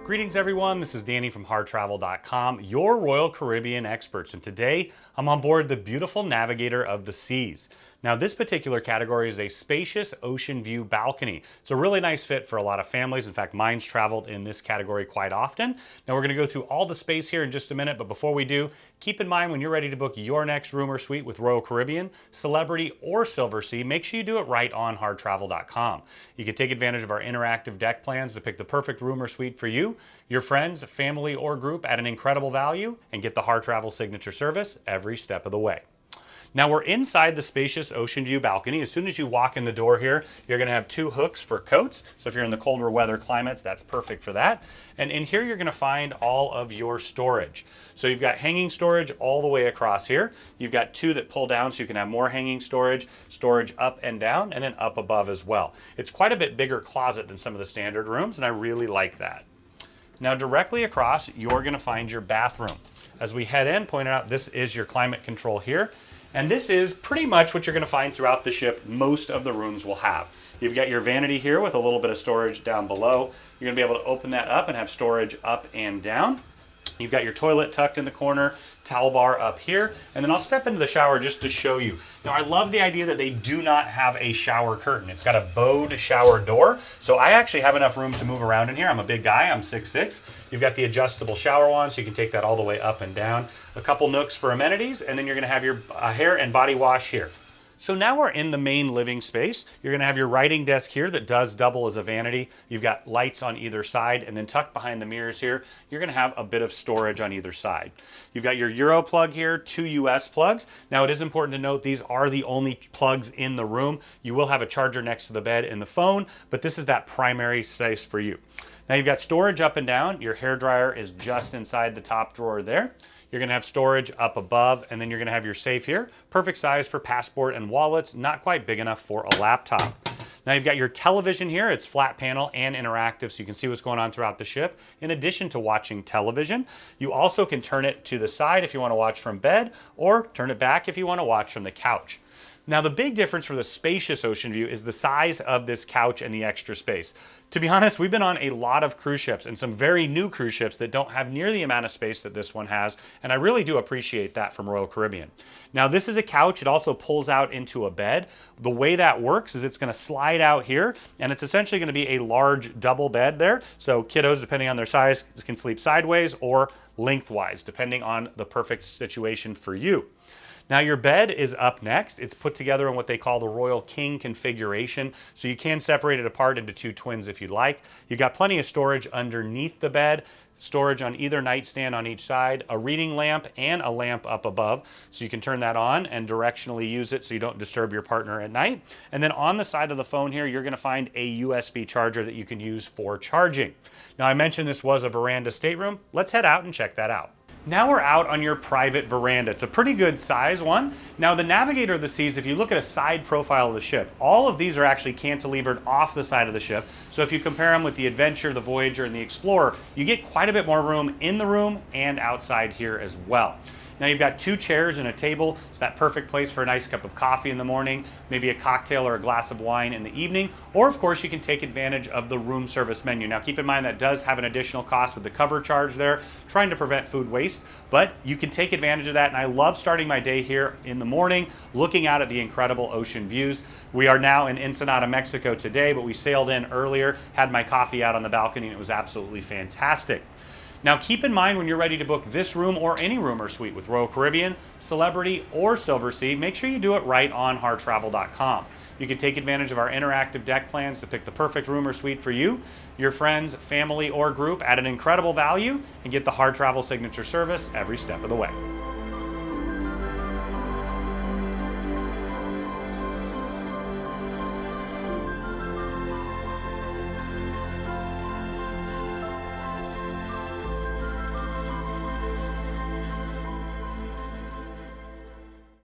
Greetings everyone, this is Danny from HarrTravel.com, your Royal Caribbean experts, and today I'm on board the beautiful Navigator of the Seas. Now this particular category is a Spacious Ocean View Balcony. It's a really nice fit for a lot of families. In fact, mine's traveled in this category quite often. Now we're going to go through all the space here in just a minute, but before we do, keep in mind when you're ready to book your next room or suite with Royal Caribbean, Celebrity, or Silversea, make sure you do it right on HarrTravel.com. You can take advantage of our interactive deck plans to pick the perfect room or suite for you, your friends, family, or group at an incredible value, and get the Harr Travel signature service every step of the way. Now we're inside the Spacious Ocean View Balcony. As soon as you walk in the door here, you're going to have two hooks for coats. So if you're in the colder weather climates, that's perfect for that. And in here, you're going to find all of your storage. So you've got hanging storage all the way across here. You've got two that pull down so you can have more hanging storage, storage up and down, and then up above as well. It's quite a bit bigger closet than some of the standard rooms, and I really like that. Now directly across, you're going to find your bathroom. As we head in, pointed out, this is your climate control here. And this is pretty much what you're going to find throughout the ship. Most of the rooms will have. You've got your vanity here with a little bit of storage down below. You're going to be able to open that up and have storage up and down. You've got your toilet tucked in the corner, towel bar up here, and then I'll step into the shower just to show you. Now I love the idea that they do not have a shower curtain. It's got a bowed shower door, so I actually have enough room to move around in here. I'm a big guy, I'm 6'6". You've got the adjustable shower wand, so you can take that all the way up and down. A couple nooks for amenities, and then you're gonna have your hair and body wash here. So now we're in the main living space. You're going to have your writing desk here that does double as a vanity. You've got lights on either side, and then tucked behind the mirrors here, you're going to have a bit of storage on either side. You've got your Euro plug here, two US plugs. Now it is important to note these are the only plugs in the room. You will have a charger next to the bed and the phone, but this is that primary space for you. Now you've got storage up and down. Your hairdryer is just inside the top drawer there. You're going to have storage up above, and then you're going to have your safe here. Perfect size for passport and wallets, not quite big enough for a laptop. Now you've got your television here. It's flat panel and interactive, so you can see what's going on throughout the ship. In addition to watching television, you also can turn it to the side if you want to watch from bed, or turn it back if you want to watch from the couch. Now the big difference for the Spacious Ocean View is the size of this couch and the extra space. To be honest, we've been on a lot of cruise ships and some very new cruise ships that don't have near the amount of space that this one has, and I really do appreciate that from Royal Caribbean. Now this is a couch. It also pulls out into a bed. The way that works is it's going to slide out here, and it's essentially going to be a large double bed there. So kiddos, depending on their size, can sleep sideways or lengthwise, depending on the perfect situation for you. Now your bed is up next. It's put together in what they call the Royal King configuration, so you can separate it apart into two twins if you'd like. You've got plenty of storage underneath the bed, storage on either nightstand on each side, a reading lamp, and a lamp up above, so you can turn that on and directionally use it so you don't disturb your partner at night. And then on the side of the phone here, you're going to find a USB charger that you can use for charging. Now I mentioned this was a veranda stateroom. Let's head out and check that out. Now we're out on your private veranda. It's a pretty good size one. Now the Navigator of the Seas, if you look at a side profile of the ship, all of these are actually cantilevered off the side of the ship. So if you compare them with the Adventure, the Voyager, and the Explorer, you get quite a bit more room in the room and outside here as well. Now you've got two chairs and a table. It's that perfect place for a nice cup of coffee in the morning, maybe a cocktail or a glass of wine in the evening, or of course you can take advantage of the room service menu. Now keep in mind that does have an additional cost with the cover charge there, trying to prevent food waste, but you can take advantage of that, and I love starting my day here in the morning, looking out at the incredible ocean views. We are now in Ensenada, Mexico today, but we sailed in earlier, had my coffee out on the balcony, and it was absolutely fantastic. Now keep in mind when you're ready to book this room or any room or suite with Royal Caribbean, Celebrity, or Silversea, make sure you do it right on HarrTravel.com. You can take advantage of our interactive deck plans to pick the perfect room or suite for you, your friends, family, or group at an incredible value, and get the Harr Travel signature service every step of the way.